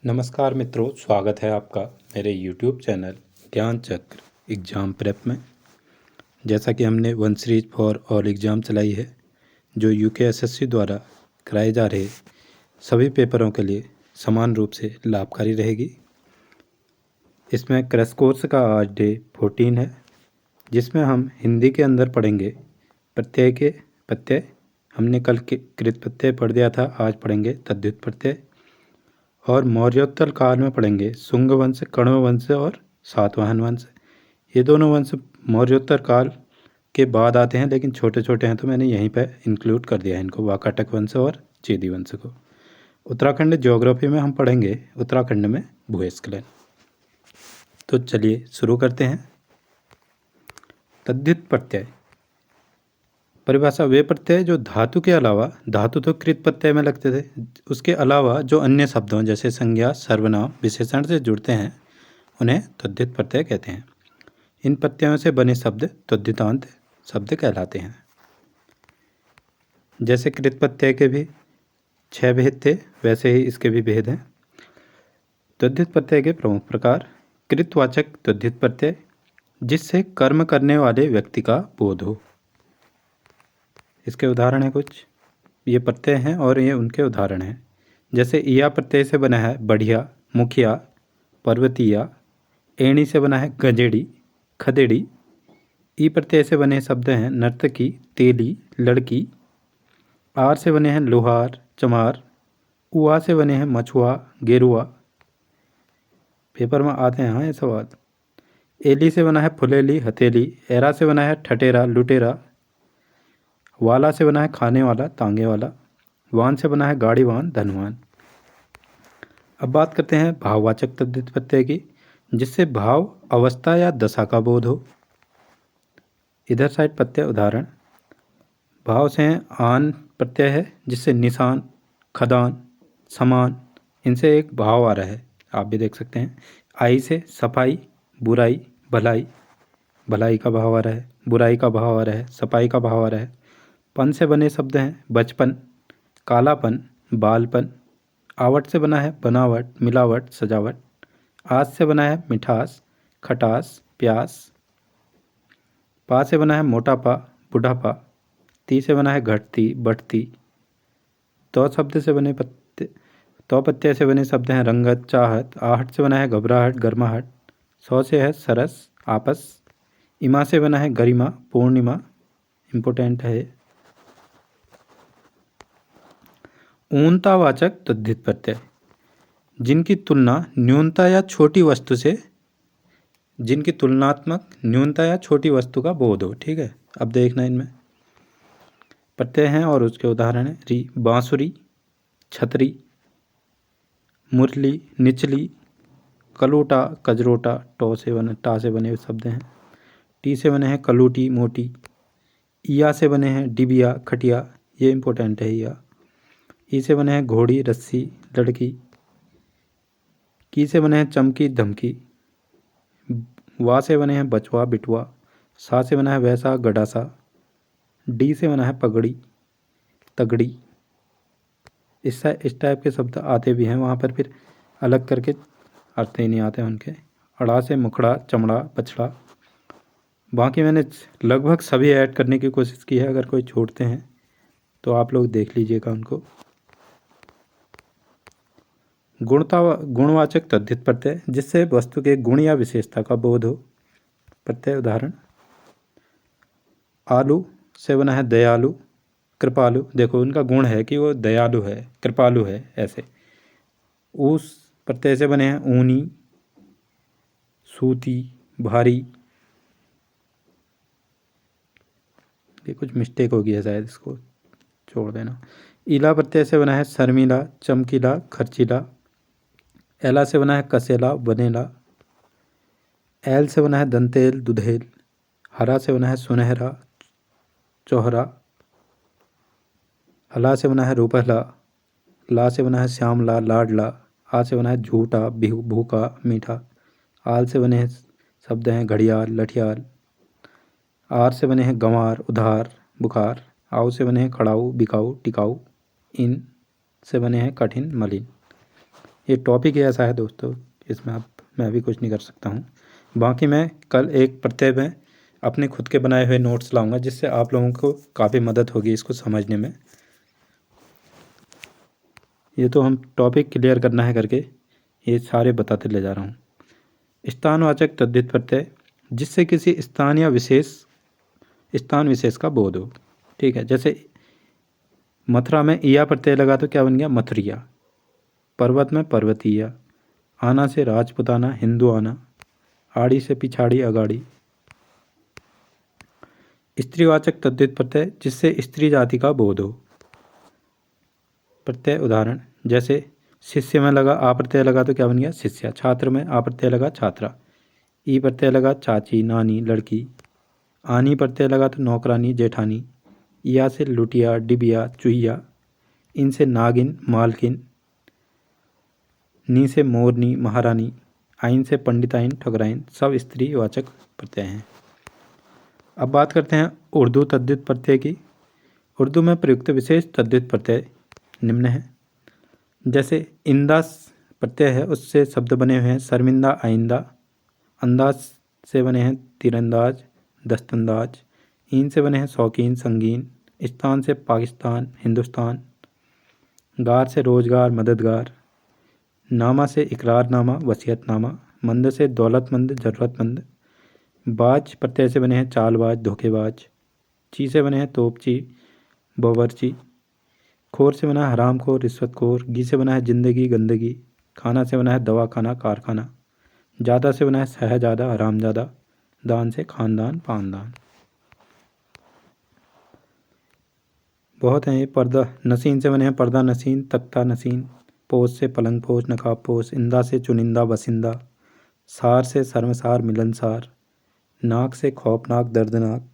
नमस्कार मित्रों, स्वागत है आपका मेरे YouTube चैनल ज्ञान चक्र एग्ज़ाम प्रेप में। जैसा कि हमने one series for all exam चलाई है जो UKSSC द्वारा कराए जा रहे सभी पेपरों के लिए समान रूप से लाभकारी रहेगी। इसमें क्रैश कोर्स का आज डे 14 है, जिसमें हम हिंदी के अंदर पढ़ेंगे प्रत्यय के प्रत्यय। हमने कल कृत प्रत्यय पढ़ दिया था, आज पढ़ेंगे तद्धित प्रत्यय। और मौर्योत्तर काल में पढ़ेंगे शुंग वंश, कण्व वंश और सातवाहन वंश। ये दोनों वंश मौर्योत्तर काल के बाद आते हैं, लेकिन छोटे छोटे हैं तो मैंने यहीं पर इंक्लूड कर दिया है इनको, वाकाटक वंश और चेदी वंश को। उत्तराखंड ज्योग्राफी में हम पढ़ेंगे उत्तराखंड में भूस्खलन। तो चलिए शुरू करते हैं। तद्धित प्रत्यय परिभाषा वे प्रत्यय जो धातु के अलावा, धातु तो कृत प्रत्यय में लगते थे, उसके अलावा जो अन्य शब्दों जैसे संज्ञा, सर्वनाम, विशेषण से जुड़ते हैं उन्हें तद्धित प्रत्यय कहते हैं। इन प्रत्ययों से बने शब्द तद्धितांत शब्द कहलाते हैं। जैसे कृत प्रत्यय के भी 6 भेद थे, वैसे ही इसके भी भेद हैं। तद्धित प्रत्यय के प्रमुख प्रकार: कृतवाचक तद्धित प्रत्यय, जिससे कर्म करने वाले व्यक्ति का बोध हो। इसके उदाहरण हैं कुछ, ये प्रत्यय हैं और ये उनके उदाहरण हैं। जैसे ईया प्रत्यय से बना है बढ़िया, मुखिया, पर्वतीया। एणी से बना है गजेड़ी, खदेड़ी। ई प्रत्यय से बने शब्द हैं नर्तकी, तेली, लड़की। आर से बने हैं लोहार, चमार। उआ से बने हैं मछुआ, गेरुआ। पेपर में आते हैं ये सवाल। एली से बना है फुलेली, हथेली। एरा से बना है ठटेरा, लुटेरा। वाला से बना है खाने वाला, तांगे वाला। वान से बना है गाड़ीवान, धनवान। अब बात करते हैं भाववाचक तद्धित प्रत्यय की, जिससे भाव, अवस्था या दशा का बोध हो। इधर साइड प्रत्यय उदाहरण: भाव से आन प्रत्यय है, जिससे निशान, खदान, समान, इनसे एक भाव आ रहा है, आप भी देख सकते हैं। आई से सफाई, बुराई, भलाई, भलाई का भाव आ रहा है, बुराई का भाव आ रहा है, सफाई का भाव आ रहा है। पन से बने शब्द हैं बचपन, कालापन, बालपन। आवट से बना है बनावट, मिलावट, सजावट। आस से बना है मिठास, खटास, प्यास। पा से बना है मोटापा, बुढ़ापा। ती से बना है घटती, बढ़ती। तो शब्द से बने पत्ते, तो प्रत्यय से बने शब्द हैं रंगत, चाहत। आहट से बना है घबराहट, गर्माहट। सौ से है सरस, आपस। इमा से बना है गरिमा, पूर्णिमा, इम्पोर्टेंट है। ऊनतावाचक तद्धित प्रत्यय, जिनकी तुलना न्यूनता या छोटी वस्तु से, जिनकी तुलनात्मक न्यूनता या छोटी वस्तु का बोध हो। ठीक है, अब देखना इनमें प्रत्यय हैं और उसके उदाहरण हैं। री बांसुरी, छतरी, मुरली, निचली, कलोटा, कजरोटा। टा से बने शब्द हैं। टी से बने हैं कलूटी, मोटी। इया से बने हैं डिबिया, खटिया, ये इम्पोर्टेंट है। इया। ई से बने हैं घोड़ी, रस्सी, लड़की। की से बने हैं चमकी, धमकी। वा से बने हैं बचवा, बिटवा। सा से बना है वैसा, गडासा। डी से बना है पगड़ी, तगड़ी। इस टाइप के शब्द आते भी हैं, वहाँ पर फिर अलग करके अर्थ ही नहीं आते उनके। अड़ा से मुखड़ा, चमड़ा, बछड़ा। बाकी मैंने लगभग सभी ऐड करने की कोशिश की है, अगर कोई छोड़ते हैं तो आप लोग देख लीजिएगा उनको। गुणवाचक तद्धित प्रत्यय, जिससे वस्तु के गुण या विशेषता का बोध हो। प्रत्यय उदाहरण: आलू से बना है दयालु, कृपालु। देखो उनका गुण है कि वो दयालु है, कृपालु है, ऐसे। उस प्रत्यय से बने हैं ऊनी, सूती, भारी। ये कुछ मिस्टेक हो गई है शायद, इसको छोड़ देना। ईला प्रत्यय से बना है शर्मीला, चमकीला, खर्चीला। एला से बना है कसेला, बनेला। एल से बना है दंतेल, दुधेल। हरा से बना है सुनहरा, चौहरा। हला से बना है रूपहला। ला से बना है श्यामला, लाडला। आ से बना है झूठा, भूखा, मीठा। आल से बने हैं शब्द हैं घड़ियाल, लठियाल। आर से बने हैं गंवार, उधार, बुखार। आओ से बने हैं खड़ाऊ, बिकाऊ, टिकाऊ। इन से बने हैं कठिन, मलिन। ये टॉपिक ही ऐसा है दोस्तों, इसमें मैं भी कुछ नहीं कर सकता हूँ। बाकी मैं कल एक प्रत्यय में अपने खुद के बनाए हुए नोट्स लाऊंगा, जिससे आप लोगों को काफ़ी मदद होगी इसको समझने में। ये तो हम टॉपिक क्लियर करना है करके ये सारे बताते ले जा रहा हूँ। स्थानवाचक तद्धित प्रत्यय, जिससे किसी स्थान या स्थान विशेष का बोध हो। ठीक है, जैसे मथुरा में ईया प्रत्यय लगा तो क्या बन गया? मथुरिया। पर्वत में पर्वतीया। आना से राजपुताना, हिंदू आना। आड़ी से पिछाड़ी, अगाड़ी। स्त्रीवाचक तद्धित प्रत्यय, जिससे स्त्री जाति का बोध हो। प्रत्यय उदाहरण, जैसे शिष्य में लगा आ प्रत्यय लगा तो क्या बन गया? शिष्या। छात्र में आ प्रत्यय लगा, छात्रा। ई प्रत्यय लगा, चाची, नानी, लड़की। आनी प्रत्यय लगा तो नौकरानी, जेठानी। या से लुटिया, डिबिया, चुहिया। इनसे नागिन, मालकिन। नी से मोरनी, महारानी। आइन से पंडिताइन, ठकुराइन। सब स्त्रीवाचक प्रत्यय हैं। अब बात करते हैं उर्दू तद्धित प्रत्यय की। उर्दू में प्रयुक्त विशेष तद्धित प्रत्यय निम्न है। जैसे इंदा प्रत्यय है, उससे शब्द बने हुए हैं शर्मिंदा, आइंदा। अंदाज से बने हैं तीरंदाज, दस्तंदाज। ईन से बने हैं शौकीन, संगीन। स्थान से पाकिस्तान, हिंदुस्तान। गार से रोजगार, मददगार। नामा से इकरारनामा, वसीयतनामा। मंद से दौलतमंद, ज़रूरतमंद। बाज प्रत्यय से बने हैं चालबाज, धोखेबाज। ची से बने हैं तोपची, बावर्ची। खोर से बना है हरामखोर, रिश्वतखोर। गी से बना है जिंदगी, गंदगी। खाना से बना है दवाखाना, कारखाना। ज़्यादा से बना है शहजादा, हरामजादा। दान से खानदान, पानदान। बहुत हैं ये। पर्दा नसीन से बने हैं पर्दा नसीन, तख्ता नसीन। पोष से पलंग पोष, नकाब पोष। इंदा से चुनिंदा, बसिंदा। सार से शर्मसार, मिलनसार। नाक से खौफनाक, दर्दनाक।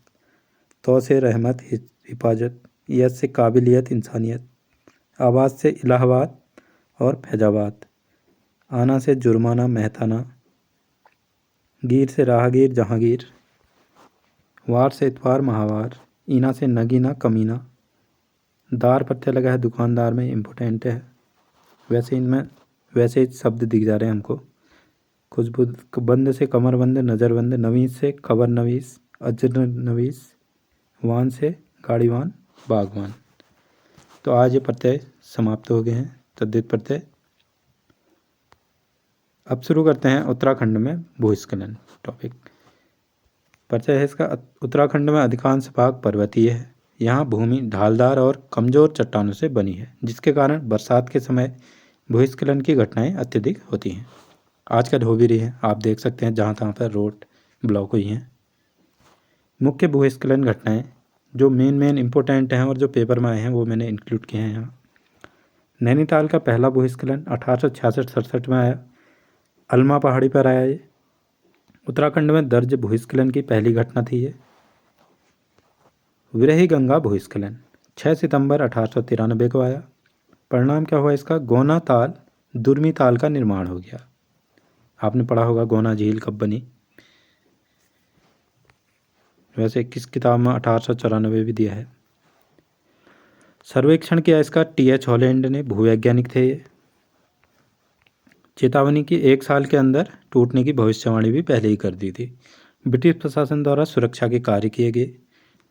तो से रहमत, हिफाजत। यस से काबिलियत, इंसानियत। आवाज़ से इलाहाबाद और फैजाबाद। आना से जुर्माना, मेहताना। गिर से राहगीर, जहांगीर। वार से इतवार, माहवार। ईना से नगीना, कमीना। दार प्रत्यय लगा है दुकानदार में, इम्पोर्टेंट है। वैसे शब्द दिख जा रहे हैं हमको। खुशबू बंद से कमरबंद, नज़रबंद। नवीस से खबर नवीस, अजर नवीस। वान से गाड़ीवान, बागवान। तो आज ये प्रत्यय समाप्त हो गए हैं, तद्धित प्रत्यय। अब शुरू करते हैं उत्तराखंड में भूस्खलन टॉपिक। प्रत्यय है इसका, उत्तराखंड में अधिकांश भाग पर्वतीय है। यहाँ भूमि ढालदार और कमज़ोर चट्टानों से बनी है, जिसके कारण बरसात के समय भूस्खलन की घटनाएं अत्यधिक होती हैं। आजकल हो भी रही है, आप देख सकते हैं जहाँ तहाँ पर रोड ब्लॉक हुई हैं। मुख्य भूस्खलन घटनाएं जो मेन इम्पोर्टेंट हैं और जो पेपर में आए हैं वो मैंने इंक्लूड किए हैं यहाँ। नैनीताल का पहला भूस्खलन 1866-67 में आया। अल्मा पहाड़ी पर आया ये। उत्तराखंड में दर्ज भूस्खलन की पहली घटना थी ये। विरही गंगा भूस्खलन 6 सितंबर 1893 को आया। परिणाम क्या हुआ इसका? गोना ताल, दुर्मी ताल का निर्माण हो गया। आपने पढ़ा होगा गोना झील कब बनी। वैसे किस किताब में 1894 भी दिया है। सर्वेक्षण किया इसका TH हॉलैंड ने, भूवैज्ञानिक थे ये। चेतावनी की 1 साल के अंदर टूटने की भविष्यवाणी भी पहले ही कर दी थी। ब्रिटिश प्रशासन द्वारा सुरक्षा के कार्य किए गए।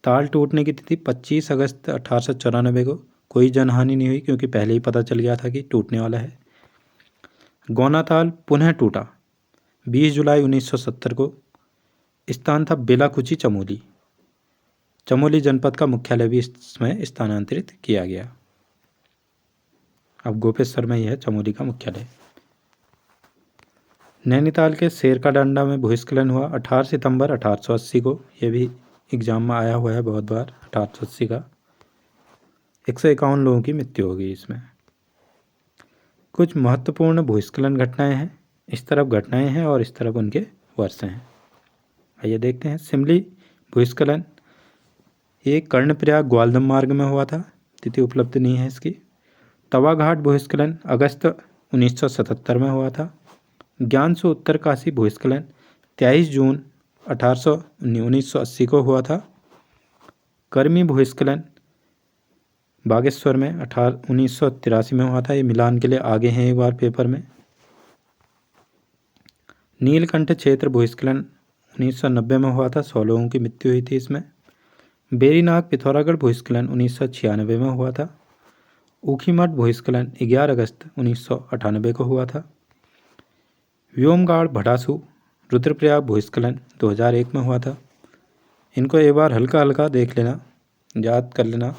ताल टूटने की तिथि 25 अगस्त 1894 को। कोई जनहानि नहीं हुई क्योंकि पहले ही पता चल गया था कि टूटने वाला है। गौना ताल पुनः टूटा 20 जुलाई 1970 को। स्थान था बेलाकुची, चमोली। चमोली जनपद का मुख्यालय भी इसमें स्थानांतरित किया गया। अब गोपेश्वर में ही है चमोली का मुख्यालय। नैनीताल के शेरकाडांडा में भूस्खलन हुआ 18 सितंबर 1880 को। यह भी एग्जाम में आया हुआ है बहुत बार। 1880 का 151 लोगों की मृत्यु हो गई इसमें। कुछ महत्वपूर्ण भूस्खलन घटनाएं हैं। इस तरफ घटनाएं हैं और इस तरफ उनके वर्ष हैं। आइए देखते हैं। सिमली भूस्खलन ये कर्णप्रयाग ग्वालदम मार्ग में हुआ था। तिथि उपलब्ध नहीं है इसकी। तवाघाट भूस्खलन अगस्त 1977 में हुआ था। ज्ञानसू उत्तरकाशी भूस्खलन 23 जून 1980 को हुआ था। कर्मी भूस्खलन बागेश्वर में 1983 में हुआ था। ये मिलान के लिए आगे हैं एक बार पेपर में। नीलकंठ क्षेत्र भूस्खलन 1990 में हुआ था, 100 लोगों की मृत्यु हुई थी इसमें। बेरीनाग पिथौरागढ़ भूस्खलन 1996 में हुआ था। ऊखीमठ भूस्खलन 11 अगस्त 1998 को हुआ था। व्योमगाड़ भटासू रुद्रप्रयाग भूस्खलन 2001 में हुआ था। इनको एक बार हल्का हल्का देख लेना, याद कर लेना,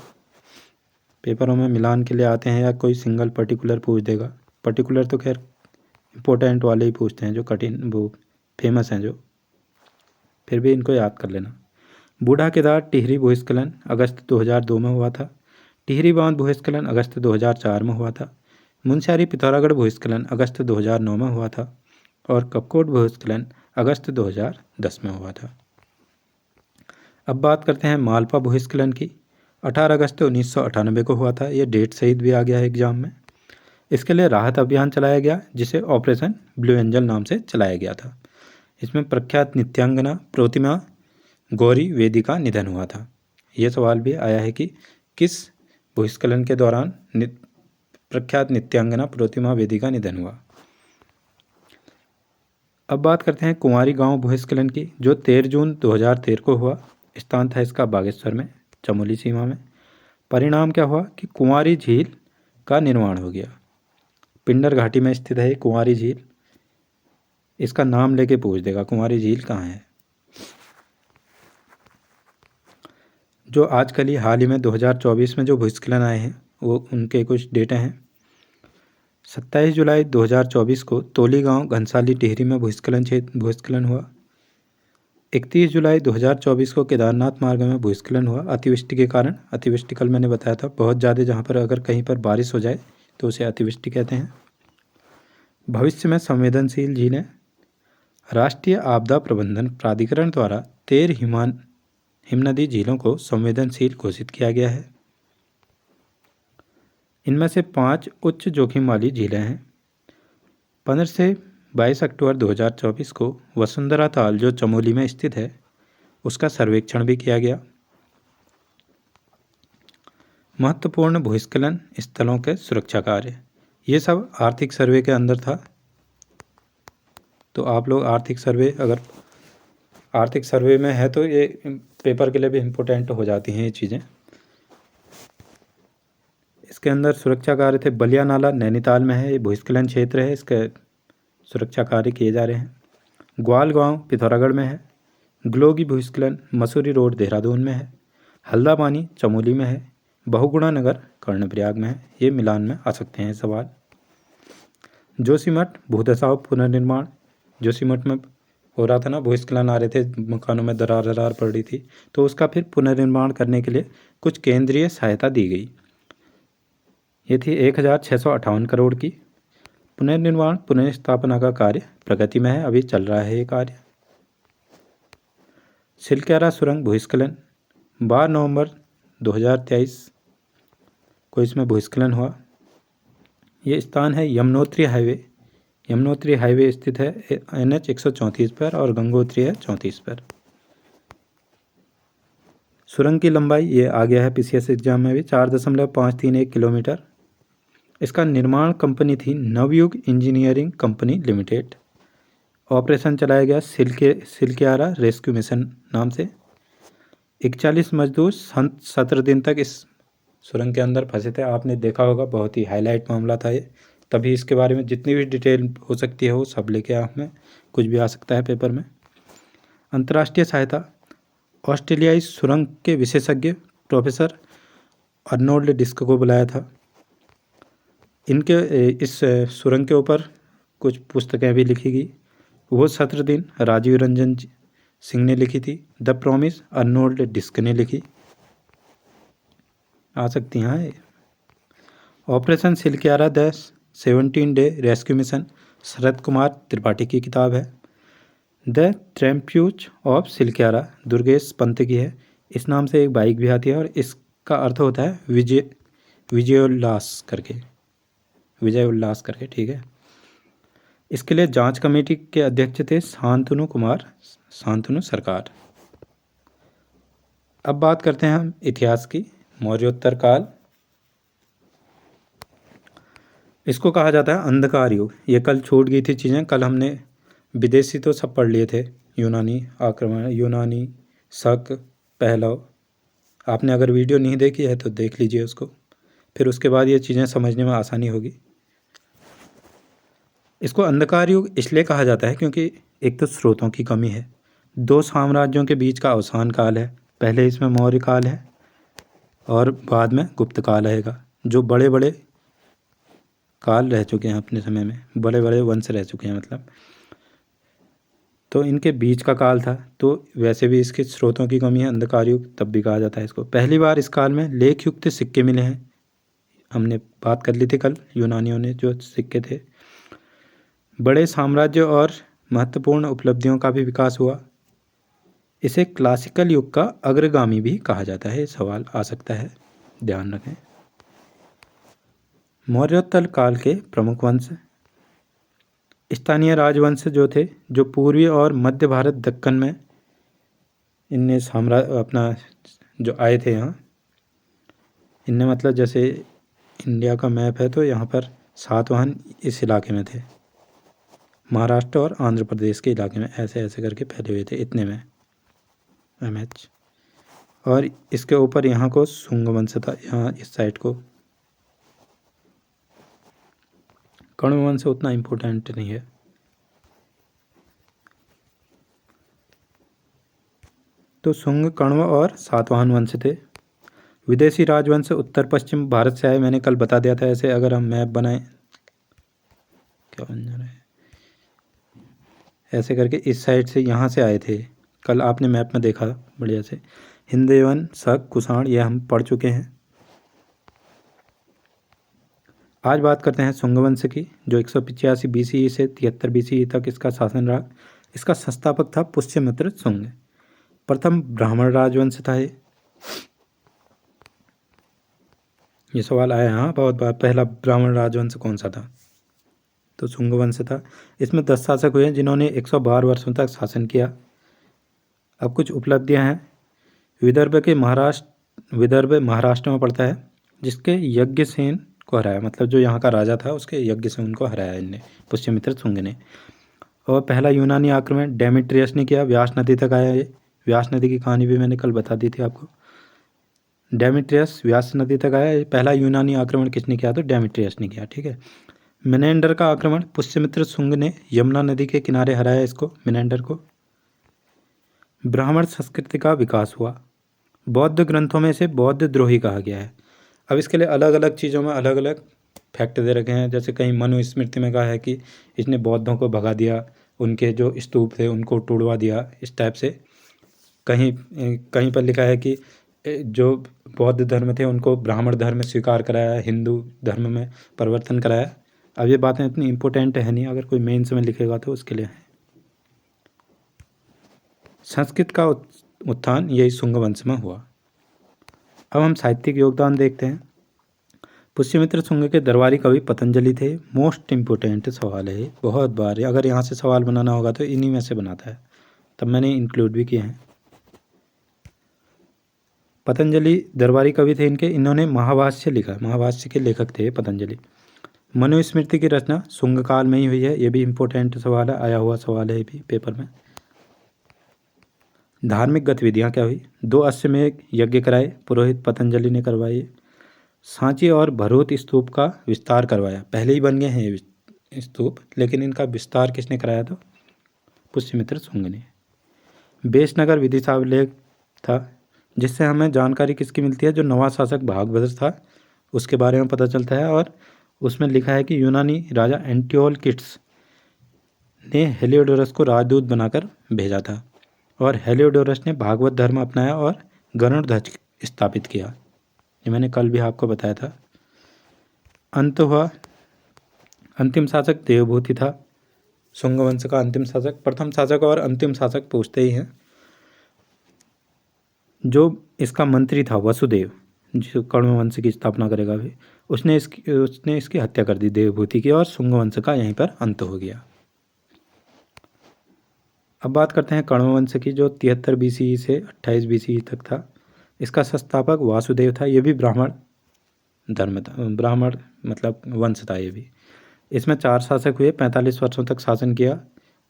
पेपरों में मिलान के लिए आते हैं या कोई सिंगल पर्टिकुलर पूछ देगा। पर्टिकुलर तो खैर इम्पोर्टेंट वाले ही पूछते हैं, जो कठिन वो फेमस हैं जो, फिर भी इनको याद कर लेना। बूढ़ा केदार टिहरी भूस्खलन अगस्त 2002 में हुआ था। टिहरी बांध भूस्खलन अगस्त 2004 में हुआ था। मुनस्यारी पिथौरागढ़ भूस्खलन अगस्त 2009 में हुआ था। और कपकोट भूस्खलन अगस्त 2010 में हुआ था। अब बात करते हैं मालपा भूस्खलन की। 18 अगस्त 1998 को हुआ था। ये डेट सहित भी आ गया है एग्जाम में। इसके लिए राहत अभियान चलाया गया, जिसे ऑपरेशन ब्लू एंजल नाम से चलाया गया था। इसमें प्रख्यात नृत्यांगना प्रतिमा गौरी वेदी का निधन हुआ था। यह सवाल भी आया है कि किस भूस्खलन के दौरान प्रख्यात नृत्यांगना प्रतिमा वेदी का निधन हुआ। अब बात करते हैं कुंवारी गांव भूस्खलन की, जो 13 जून 2013 को हुआ। स्थान था इसका बागेश्वर में, चमोली सीमा में। परिणाम क्या हुआ कि कुंवारी झील का निर्माण हो गया। पिंडर घाटी में स्थित है कुंवारी झील। इसका नाम लेके पूछ देगा, कुंवारी झील कहाँ है। जो आजकल ही हाल ही में 2024 में जो भूस्खलन आए हैं, वो उनके कुछ डेटा हैं। 27 जुलाई 2024 को तोली गांव घनसाली टिहरी में भूस्खलन हुआ। 31 जुलाई 2024 को केदारनाथ मार्ग में भूस्खलन हुआ अतिवृष्टि के कारण। अतिवृष्टि कल मैंने बताया था, बहुत ज़्यादा जहाँ पर अगर कहीं पर बारिश हो जाए तो उसे अतिवृष्टि कहते हैं। भविष्य में संवेदनशील झीलें। राष्ट्रीय आपदा प्रबंधन प्राधिकरण द्वारा 13 हिमनदी झीलों को संवेदनशील घोषित किया गया है। इनमें से 5 उच्च जोखिम वाली झीलें हैं। 15 से 22 अक्टूबर 2024 को वसुंधरा ताल, जो चमोली में स्थित है, उसका सर्वेक्षण भी किया गया। महत्वपूर्ण भूस्खलन स्थलों के सुरक्षा कार्य, ये सब आर्थिक सर्वे के अंदर था। तो आप लोग आर्थिक सर्वे, अगर आर्थिक सर्वे में है तो ये पेपर के लिए भी इम्पोर्टेंट हो जाती हैं ये चीज़ें। इसके अंदर सुरक्षा कार्य थे। बलिया नाला नैनीताल में है, ये भूस्खलन क्षेत्र है, इसके सुरक्षा कार्य किए जा रहे हैं। ग्वाल गांव पिथौरागढ़ में है। ग्लोगी भूस्खलन मसूरी रोड देहरादून में है। हल्दा पानी चमोली में है। बहुगुणा नगर कर्णप्रयाग में है। ये मिलान में आ सकते हैं सवाल। जोशीमठ भूदशा पुनर्निर्माण, जोशीमठ में हो रहा था ना, भूस्खलन आ रहे थे, मकानों में दरार पड़ रही थी, तो उसका फिर पुनर्निर्माण करने के लिए कुछ केंद्रीय सहायता दी गई। ये थी 1658 करोड़ की। पुनर्निर्माण पुनर्स्थापना का कार्य प्रगति में है, अभी चल रहा है ये कार्य। सिलक्यारा सुरंग भूस्खलन 12 नवंबर 2023 को इसमें भूस्खलन हुआ। ये स्थान है यमुनोत्री हाईवे। यमुनोत्री हाईवे स्थित है NH 134 पर और गंगोत्री है 34 पर। सुरंग की लंबाई, ये आ गया है PCS एग्जाम में भी, 4.531 किलोमीटर। इसका निर्माण कंपनी थी Navyug engineering company limited. Operation चलाया गया सिलक्यारा रेस्क्यू मिशन नाम से। 41 मजदूर 17 दिन तक इस सुरंग के अंदर फंसे थे। आपने देखा होगा, बहुत ही हाईलाइट मामला था ये, तभी इसके बारे में जितनी भी डिटेल हो सकती है वो सब लेके हमें कुछ भी आ सकता है पेपर में। अंतर्राष्ट्रीय सहायता। ऑस्ट्रेलियाई सुरंग के विशेषज्ञ प्रोफेसर अर्नोल्ड डिस्क को बुलाया था। इनके इस सुरंग के ऊपर कुछ पुस्तकें भी लिखी गई। वो 17 दिन राजीव रंजन सिंह ने लिखी थी। द प्रॉमिस अर्नोल्ड डिस्क ने लिखी, आ सकती हैं। Operation Silkyara the 17 day rescue mission Sharad Kumar Tripathi की किताब है। द ट्रैम्प्यूच ऑफ सिलक्यारा दुर्गेश पंत की है। इस नाम से एक बाइक भी आती है और इसका अर्थ होता है विजयोल्लास करके, ठीक है। इसके लिए जांच कमेटी के अध्यक्ष थे शांतनु सरकार। अब बात करते हैं हम इतिहास की। मौर्योत्तर काल, इसको कहा जाता है अंधकार युग। ये कल छूट गई थी चीज़ें, कल हमने विदेशी तो सब पढ़ लिए थे, यूनानी आक्रमण, यूनानी, शक, पहलव। आपने अगर वीडियो नहीं देखी है तो देख लीजिए उसको, फिर उसके बाद ये चीज़ें समझने में आसानी होगी। इसको अंधकार युग इसलिए कहा जाता है क्योंकि एक तो स्रोतों की कमी है, दो साम्राज्यों के बीच का अवसान काल है, पहले इसमें मौर्य काल है और बाद में गुप्त काल आएगा। जो बड़े बड़े काल रह चुके हैं अपने समय में, बड़े बड़े वंश रह चुके हैं मतलब, तो इनके बीच का काल था। तो वैसे भी इसके स्रोतों की कमी है, अंधकार युग तब भी कहा जाता है इसको। पहली बार इस काल में लेख युक्त सिक्के मिले हैं, हमने बात कर ली थी कल, यूनानियों ने जो सिक्के थे। बड़े साम्राज्य और महत्वपूर्ण उपलब्धियों का भी विकास हुआ। इसे क्लासिकल युग का अग्रगामी भी कहा जाता है, सवाल आ सकता है, ध्यान रखें। मौर्योत्तर काल के प्रमुख वंश, स्थानीय राजवंश जो थे, जो पूर्वी और मध्य भारत दक्कन में इनने अपना जो आए थे यहाँ, इनने मतलब जैसे इंडिया का मैप है तो यहाँ पर सातवाहन इस इलाके में थे, महाराष्ट्र और आंध्र प्रदेश के इलाके में ऐसे ऐसे करके फैले हुए थे, इतने में MH। और इसके ऊपर यहाँ को शुंग वंश था, यहाँ इस साइड को कण्व वंश उतना इम्पोर्टेंट नहीं है। तो शुंग, कण्व और सातवाहन वंश थे। विदेशी राजवंश उत्तर पश्चिम भारत से आए, मैंने कल बता दिया था। ऐसे अगर हम मैप बनाएं, क्या बन जा रहा है, ऐसे करके इस साइड से यहाँ से आए थे, कल आपने मैप में देखा बढ़िया से। हिंदेवन, शक, कुषाण ये हम पढ़ चुके हैं। आज बात करते हैं शुंग वंश की, जो 185 BCE से 73 BCE तक इसका शासन रहा। इसका संस्थापक था पुष्यमित्र शुंग। प्रथम ब्राह्मण राजवंश था ये सवाल आया हाँ बहुत बार, पहला ब्राह्मण राजवंश कौन सा था, तो शुंग वंश था। इसमें 10 शासक हुए जिन्होंने 112 वर्षों तक शासन किया। अब कुछ उपलब्धियां हैं। विदर्भ महाराष्ट्र में पड़ता है, जिसके यज्ञसेन को हराया, मतलब जो यहाँ का राजा था उसके यज्ञसेन को हराया इनने, पुष्यमित्र शुंग ने। और पहला यूनानी आक्रमण डेमेट्रियस ने किया, व्यास नदी तक आया ये। व्यास नदी की कहानी भी मैंने कल बता दी थी आपको। डेमेट्रियस व्यास नदी तक आया। पहला यूनानी आक्रमण किसने किया, तो डेमेट्रियस ने किया, ठीक है। मिनेंडर का आक्रमण, पुष्यमित्र शुंग ने यमुना नदी के किनारे हराया इसको, मिनेंडर को। ब्राह्मण संस्कृति का विकास हुआ। बौद्ध ग्रंथों में इसे बौद्ध द्रोही कहा गया है। अब इसके लिए अलग अलग चीज़ों में अलग अलग फैक्ट दे रखे हैं। जैसे कहीं मनुस्मृति में कहा है कि इसने बौद्धों को भगा दिया, उनके जो स्तूप थे उनको टुड़वा दिया, इस टाइप से। कहीं कहीं पर लिखा है कि जो बौद्ध धर्म थे उनको ब्राह्मण धर्म स्वीकार कराया, हिंदू धर्म में परिवर्तन कराया। अब ये बातें इतनी इम्पोर्टेंट है नहीं, अगर कोई मेंस में लिखेगा तो उसके लिए है। संस्कृत का उत्थान यही शुंग वंश में हुआ। अब हम साहित्यिक योगदान देखते हैं। पुष्यमित्र शुंग के दरबारी कवि पतंजलि थे। मोस्ट इम्पोर्टेंट सवाल है, बहुत बार अगर यहाँ से सवाल बनाना होगा तो इन्हीं में से बनाता है, तब मैंने इंक्लूड भी किए हैं। पतंजलि दरबारी कवि थे इनके। इन्होंने महाभाष्य लिखा, महाभाष्य के लेखक थे पतंजलि। मनुस्मृति की रचना शुंग काल में ही हुई है, ये भी इम्पोर्टेंट सवाल है, आया हुआ सवाल है ये भी पेपर में। धार्मिक गतिविधियाँ क्या हुई, 2 अश्वमेध यज्ञ कराए, पुरोहित पतंजलि ने करवाए। सांची और भरूच स्तूप का विस्तार करवाया, पहले ही बन गए हैं ये स्तूप, लेकिन इनका विस्तार किसने कराया, तो पुष्यमित्र शुंग ने। बेशनगर विदिशा अभिलेख था, जिससे हमें जानकारी किसकी मिलती है, जो नवा शासक भागभद्र था उसके बारे में पता चलता है। और उसमें लिखा है कि यूनानी राजा एंटियोलकिट्स ने हेलियोडोरस को राजदूत बनाकर भेजा था, और हेलियोडोरस ने भागवत धर्म अपनाया और गरुड़ ध्वज स्थापित किया। ये मैंने कल भी आपको बताया था। अंत हुआ, अंतिम शासक देवभूति था शुंग वंश का अंतिम शासक। प्रथम शासक और अंतिम शासक पूछते ही हैं। जो इसका मंत्री था वसुदेव, जो कण्व वंश की स्थापना करेगा भी, उसने इसकी हत्या कर दी देवभूति की, और शुंग वंश का यहीं पर अंत हो गया। अब बात करते हैं कण्व वंश की, जो 73 BCE से 28 BCE तक था। इसका संस्थापक वासुदेव था। ये भी ब्राह्मण धर्म था, ब्राह्मण मतलब वंश था ये भी। इसमें 4 शासक हुए, 45 वर्षों तक शासन किया।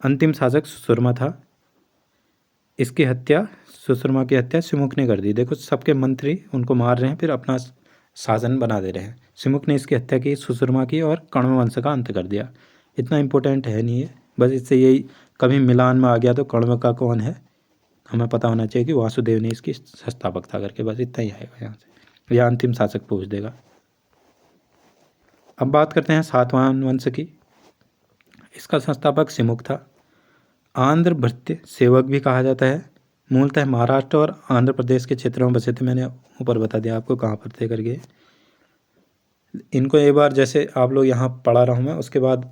अंतिम शासक सुशर्मा था। इसकी हत्या, सुशर्मा की हत्या सिमुक ने कर दी। देखो सबके मंत्री उनको मार रहे हैं, फिर अपना शासन बना दे रहे हैं। सिमुक ने इसकी हत्या की, सुशर्मा की, और कण्व वंश का अंत कर दिया। इतना इम्पोर्टेंट है नहीं है, बस इससे यही कभी मिलान में आ गया तो कण्व का कौन है हमें पता होना चाहिए कि वासुदेव ने इसकी संस्थापक था करके, बस इतना ही आएगा यहाँ से, या अंतिम शासक पूछ देगा। अब बात करते हैं सातवाहन वंश की। इसका संस्थापक सिमुक था। आंध्र भृत्य सेवक भी कहा जाता है। मूलतः महाराष्ट्र और आंध्र प्रदेश के क्षेत्रों में बसे थे। मैंने ऊपर बता दिया आपको कहाँ पर थे करके। इनको एक बार जैसे आप लोग यहाँ पढ़ा रहा हूँ मैं, उसके बाद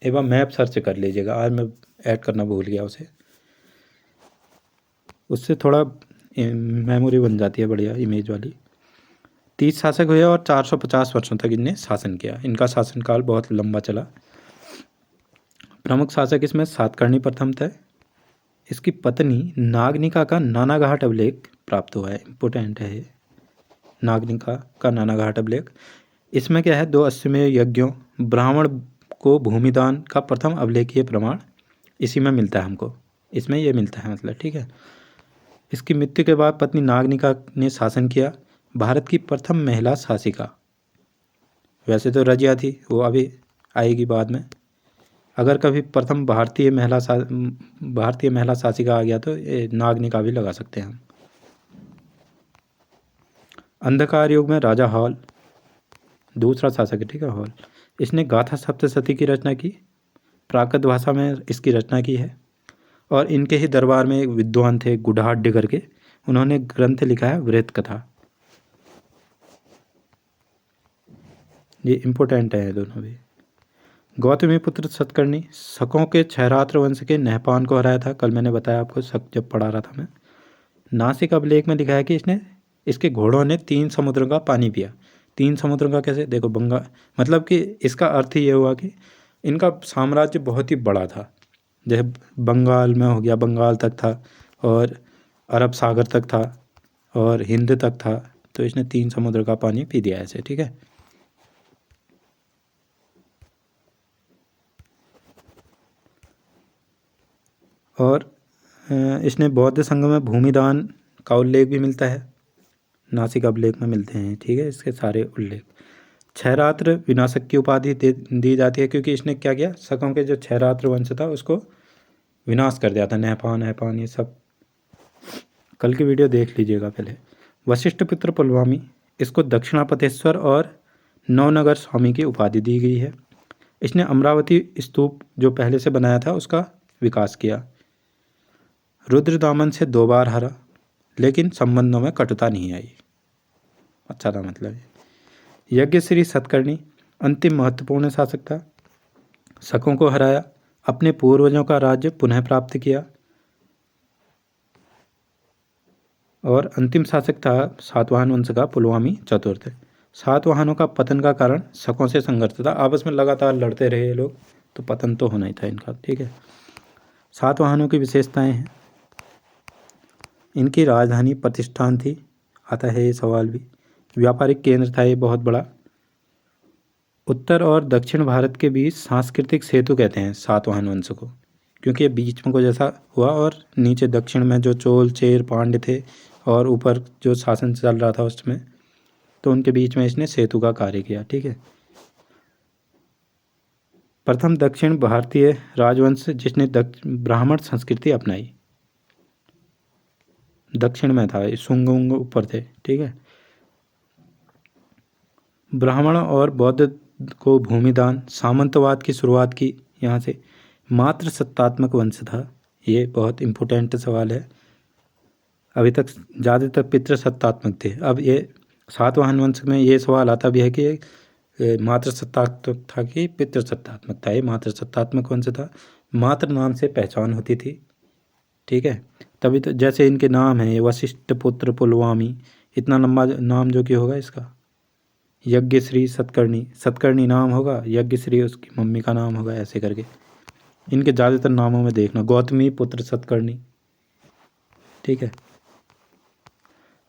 एक बार मैप सर्च कर लीजिएगा। आज मैं ऐड करना भूल गया उसे, उससे थोड़ा मेमोरी बन जाती है बढ़िया इमेज वाली। 30 शासक हुए और 450 वर्षों तक इनने शासन किया। इनका शासनकाल बहुत लंबा चला। प्रमुख शासक इसमें सातकर्णी प्रथम थे। इसकी पत्नी नागनिका का नानाघाट अभिलेख प्राप्त हुआ है। इम्पोर्टेंट है ये, नागनिका का नानाघाट अभिलेख। इसमें क्या है, 2 अश्वमेध यज्ञों, ब्राह्मण को भूमिदान का प्रथम अभिलेखीय प्रमाण इसी में मिलता है हमको, इसमें ये मिलता है मतलब, ठीक है। इसकी मृत्यु के बाद पत्नी नागनिका ने शासन किया। भारत की प्रथम महिला शासिका। वैसे तो रजिया थी, वो अभी आएगी बाद में। अगर कभी प्रथम भारतीय महिला शासिका आ गया तो ये नागनिका भी लगा सकते हैं हम। अंधकार युग में राजा हॉल दूसरा शासक है, ठीक है, हॉल। इसने गाथा सप्तशती की रचना की। प्राकृत भाषा में इसकी रचना की है। और इनके ही दरबार में एक विद्वान थे गुढ़ाढ्य करके, उन्होंने ग्रंथ लिखा है वृत्त कथा। ये इम्पोर्टेंट है दोनों भी। गौतमी पुत्र सतकर्णी शकों के क्षयरात्र वंश के नहपान को हराया था। कल मैंने बताया आपको, शक जब पढ़ा रहा था मैं। नासिक अभिलेख में लिखा है कि इसके घोड़ों ने 3 समुद्रों का पानी पिया। 3 समुद्रों का कैसे, देखो बंगाल, मतलब कि इसका अर्थ ये हुआ कि इनका साम्राज्य बहुत ही बड़ा था। जैसे बंगाल में हो गया, बंगाल तक था, और अरब सागर तक था, और हिंद तक था। तो इसने 3 समुद्र का पानी पी दिया ऐसे, ठीक है। और इसने बौद्ध संघ में भूमिदान का उल्लेख भी मिलता है। नासिक अभिलेख में मिलते हैं, ठीक है, इसके सारे उल्लेख। क्षयरात्र विनाशक की उपाधि दी जाती है क्योंकि इसने क्या किया, शकों के जो क्षयरात्र वंश था उसको विनाश कर दिया था। नहपान ये सब कल की वीडियो देख लीजिएगा पहले। वशिष्ठ पुत्र पुलवामी, इसको दक्षिणापतेश्वर और नवनगर स्वामी की उपाधि दी गई है। इसने अमरावती स्तूप जो पहले से बनाया था उसका विकास किया। रुद्रदामन से 2 बार हारा, लेकिन संबंधों में कटुता नहीं आई। अच्छा था मतलब। यज्ञश्री सतकर्णी अंतिम महत्वपूर्ण शासक था। शकों को हराया, अपने पूर्वजों का राज्य पुनः प्राप्त किया, और अंतिम शासक था सातवाहन वंश का पुलवामी चतुर्थ। सातवाहनों का पतन का कारण शकों से संघर्ष था। आपस में लगातार लड़ते रहे ये लोग, तो पतन तो होना ही था इनका, ठीक है। सातवाहनों की विशेषताएं हैं, इनकी राजधानी प्रतिष्ठान थी। आता है ये सवाल भी। व्यापारिक केंद्र था ये बहुत बड़ा। उत्तर और दक्षिण भारत के बीच सांस्कृतिक सेतु कहते हैं सातवाहन वंश को, क्योंकि ये बीच में को जैसा हुआ, और नीचे दक्षिण में जो चोल चेर पांड्य थे, और ऊपर जो शासन चल रहा था उसमें, तो उनके बीच में इसने सेतु का कार्य किया, ठीक है। प्रथम दक्षिण भारतीय राजवंश जिसने ब्राह्मण संस्कृति अपनाई। दक्षिण में था, शुंग ऊपर थे, ठीक है। ब्राह्मण और बौद्ध को भूमिदान, सामंतवाद की शुरुआत की यहाँ से। मात्र सत्तात्मक वंश था, ये बहुत इम्पोर्टेंट सवाल है। अभी तक ज़्यादातर पितृ सत्तात्मक थे। अब ये सातवाहन वंश में ये सवाल आता भी है कि मात्र सत्तात्मक था कि पितृ सत्तात्मक था। ये मात्र सत्तात्मक वंश था। मात्र नाम से पहचान होती थी, ठीक है। तभी तो जैसे इनके नाम हैं वशिष्ठ पुत्र पुलवामी, इतना लंबा नाम जो कि होगा इसका। यज्ञश्री सतकर्णी, सतकर्णी नाम होगा, यज्ञश्री उसकी मम्मी का नाम होगा, ऐसे करके इनके ज़्यादातर नामों में देखना। गौतमी पुत्र सतकर्णी, ठीक है।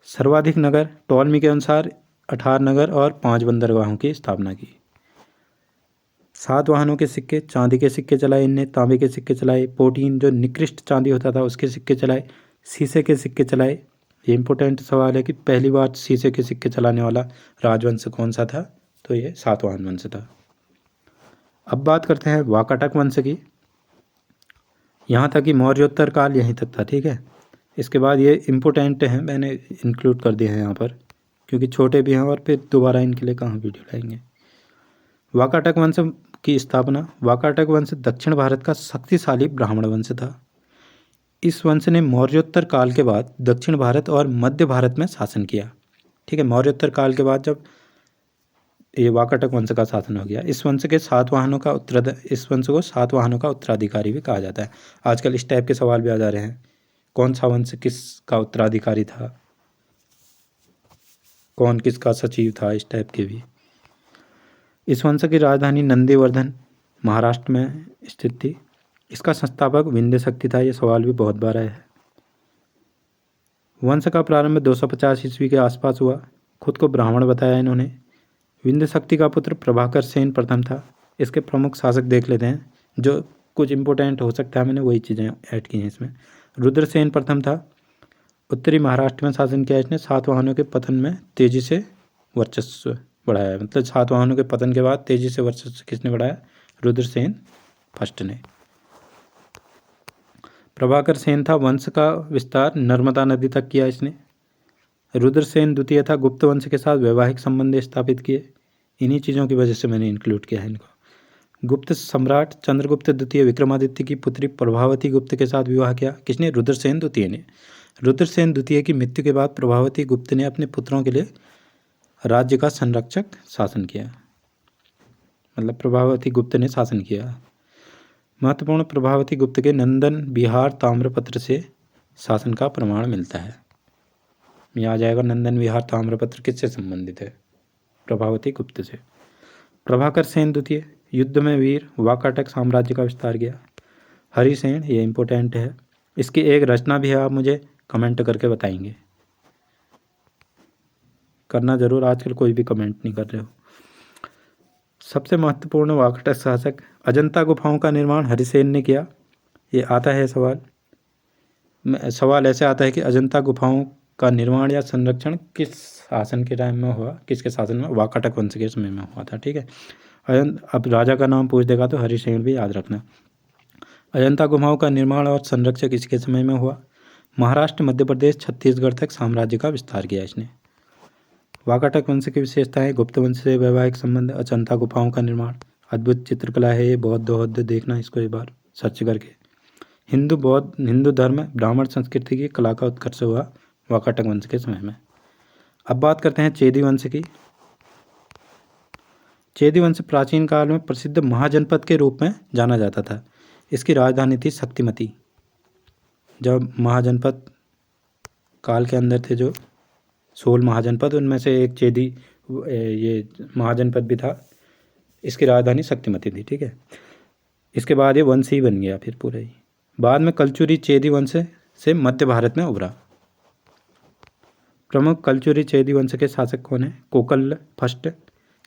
सर्वाधिक नगर टॉलमी के अनुसार 18 नगर और 5 बंदरगाहों की स्थापना की। सातवाहनों के सिक्के, चांदी के सिक्के चलाए इनने, तांबे के सिक्के चलाए, प्रोटीन जो निकृष्ट चांदी होता था उसके सिक्के चलाए, शीशे के सिक्के चलाए। ये इंपॉर्टेंट सवाल है कि पहली बार शीशे के सिक्के चलाने वाला राजवंश कौन सा था, तो ये सातवाहन वंश था। अब बात करते हैं वाकाटक वंश की। यहाँ तक कि मौर्योत्तर काल यहीं तक था, ठीक है। इसके बाद ये इम्पोर्टेंट हैं, मैंने इंक्लूड कर दिए हैं यहाँ पर क्योंकि छोटे भी हैं और फिर दोबारा इनके लिए कहाँ वीडियो लाएंगे। वाकाटक वंश की स्थापना। वाकाटक वंश दक्षिण भारत का शक्तिशाली ब्राह्मण वंश था। इस वंश ने मौर्योत्तर काल के बाद दक्षिण भारत और मध्य भारत में शासन किया, ठीक है। मौर्योत्तर काल के बाद जब ये वाकाटक वंश का शासन हो गया, इस वंश को सातवाहनों का उत्तराधिकारी भी कहा जाता है। आजकल इस टाइप के सवाल भी आ जा रहे हैं, कौन सा वंश किसका उत्तराधिकारी था, कौन किसका सचिव था, इस टाइप के भी। इस वंश की राजधानी नंदीवर्धन महाराष्ट्र में स्थित थी। इसका संस्थापक विंध्य शक्ति था। ये सवाल भी बहुत बार आया है। वंश का प्रारंभ 250 ईस्वी के आसपास हुआ। खुद को ब्राह्मण बताया इन्होंने। विंध्य शक्ति का पुत्र प्रभाकर सेन प्रथम था। इसके प्रमुख शासक देख लेते हैं, जो कुछ इंपॉर्टेंट हो सकता है, मैंने वही चीज़ें ऐड की हैं इसमें। रुद्रसेन प्रथम था। उत्तरी महाराष्ट्र में शासन किया इसने। सातवाहनों के पतन में तेजी से वर्चस्व बढ़ाया, मतलब सातवाहनों के पतन के बाद तेजी से वर्चस्व किसने बढ़ाया? रुद्रसेन फर्स्ट ने। प्रभाकर सेन था। वंश का विस्तार नर्मदा नदी तक किया इसने। रुद्रसेन द्वितीय था। गुप्त वंश के साथ वैवाहिक संबंध स्थापित किए। इन्हीं चीज़ों की वजह से मैंने इंक्लूड किया है इनको। गुप्त सम्राट चंद्रगुप्त द्वितीय विक्रमादित्य की पुत्री प्रभावती गुप्त के साथ विवाह किया। किसने? रुद्रसेन द्वितीय ने। रुद्रसेन द्वितीय की मृत्यु के बाद प्रभावती गुप्त ने अपने पुत्रों के लिए राज्य का संरक्षक शासन किया, मतलब प्रभावती गुप्त ने शासन किया। महत्वपूर्ण प्रभावती गुप्त के नंदन विहार ताम्रपत्र से शासन का प्रमाण मिलता है। यहाँ आ जाएगा नंदन विहार ताम्रपत्र किससे संबंधित है? प्रभावती गुप्त से। प्रभाकर सेन द्वितीय युद्ध में वीर, वाकाटक साम्राज्य का विस्तार किया। हरिसेन, ये इंपॉर्टेंट है, इसकी एक रचना भी है, आप मुझे कमेंट करके बताएंगे, करना जरूर, आजकल कोई भी कमेंट नहीं कर रहे हो। सबसे महत्वपूर्ण वाकाटक शासक। अजंता गुफाओं का निर्माण हरिसेन ने किया। ये आता है सवाल ऐसे आता है कि अजंता गुफाओं का निर्माण या संरक्षण किस शासन के टाइम में हुआ, किसके शासन में? वाकाटक वंश के समय में हुआ था, ठीक है। अब राजा का नाम पूछ देगा तो हरिसेन भी याद रखना। अजंता गुफाओं का निर्माण और संरक्षण किसके समय में हुआ? महाराष्ट्र, मध्य प्रदेश, छत्तीसगढ़ तक साम्राज्य का विस्तार किया इसने। वाकाटक वंश की विशेषताएं। गुप्त वंश से वैवाहिक संबंध, अजंता गुफाओं का निर्माण, अद्भुत चित्रकला है ये, बौद्ध देखना इसको एक बार सर्च करके। हिंदू धर्म, ब्राह्मण संस्कृति की कला का उत्कर्ष हुआ वाकाटक वंश के समय में। अब बात करते हैं चेदी वंश की। चेदी वंश प्राचीन काल में प्रसिद्ध महाजनपद के रूप में जाना जाता था। इसकी राजधानी थी शक्तिमती। जब महाजनपद काल के अंदर थे जो 16 महाजनपद, उनमें से एक चेदी ये महाजनपद भी था। इसकी राजधानी शक्तिमती थी, ठीक है। इसके बाद ये वंश ही बन गया फिर पूरा ही। बाद में कलचुरी चेदी वंश से मध्य भारत में उभरा। प्रमुख कलचुरी चेदी वंश के शासक कौन है? कोकल फर्स्ट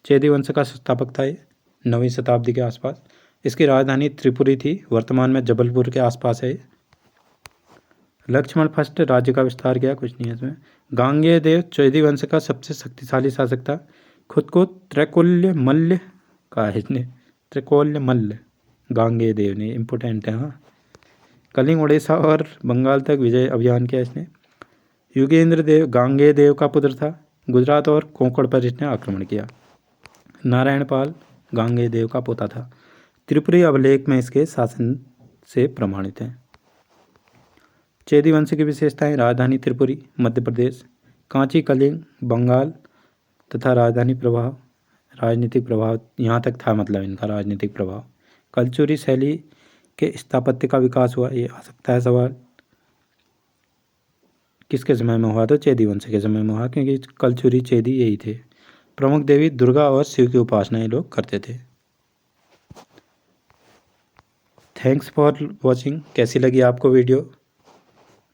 चेदी वंश का संस्थापक था ये, 9वीं शताब्दी के आसपास। इसकी राजधानी त्रिपुरी थी, वर्तमान में जबलपुर के आसपास है। लक्ष्मण फर्स्ट राज्य का विस्तार किया, कुछ नहीं है इसमें। गांगेय देव चेदी वंश का सबसे शक्तिशाली शासक था। खुद को त्रैकोल्य मल्ल कहा है इसने, त्रैकोल्य मल्ल गांगेय देव ने, इम्पोर्टेंट है। हाँ, कलिंग, उड़ीसा और बंगाल तक विजय अभियान किया इसने। युगेंद्र देव गांगेय देव का पुत्र था। गुजरात और कोंकण पर इसने आक्रमण किया। नारायण पाल गांगेय देव का पोता था। त्रिपुरी अभिलेख में इसके शासन से प्रमाणित हैं। चेदी वंश की विशेषताएं। राजधानी त्रिपुरी, मध्य प्रदेश। कांची, कलिंग, बंगाल तथा राजधानी प्रभाव, राजनीतिक प्रभाव यहाँ तक था, मतलब इनका राजनीतिक प्रभाव। कलचुरी शैली के स्थापत्य का विकास हुआ, ये आ सकता है सवाल। किसके समय में हुआ? तो चेदी वंश के समय में हुआ, क्योंकि कलचुरी चेदी यही थे। प्रमुख देवी दुर्गा और शिव की उपासना ये लोग करते थे। Thanks for watching. कैसी लगी आपको वीडियो?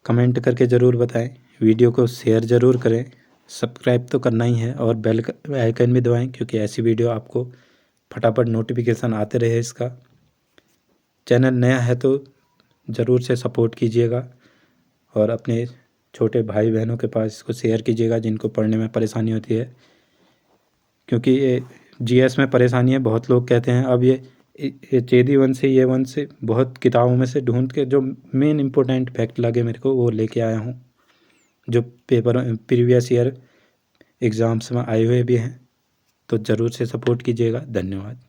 कमेंट करके ज़रूर बताएं। वीडियो को शेयर ज़रूर करें, सब्सक्राइब तो करना ही है और बेल आइकन भी दबाएं, क्योंकि ऐसी वीडियो आपको फटाफट नोटिफिकेशन आते रहे इसका। चैनल नया है तो ज़रूर से सपोर्ट कीजिएगा और अपने छोटे भाई बहनों के पास इसको शेयर कीजिएगा जिनको पढ़ने में परेशानी होती है, क्योंकि ये जीएस में परेशानी है। बहुत लोग कहते हैं अब ये चेदी वंश से ये वंश से बहुत किताबों में से ढूंढ के जो मेन इम्पोर्टेंट फैक्ट लगे मेरे को वो लेके आया हूँ, जो पेपर प्रीवियस ईयर एग्ज़ाम्स में आए हुए भी हैं। तो ज़रूर से सपोर्ट कीजिएगा। धन्यवाद।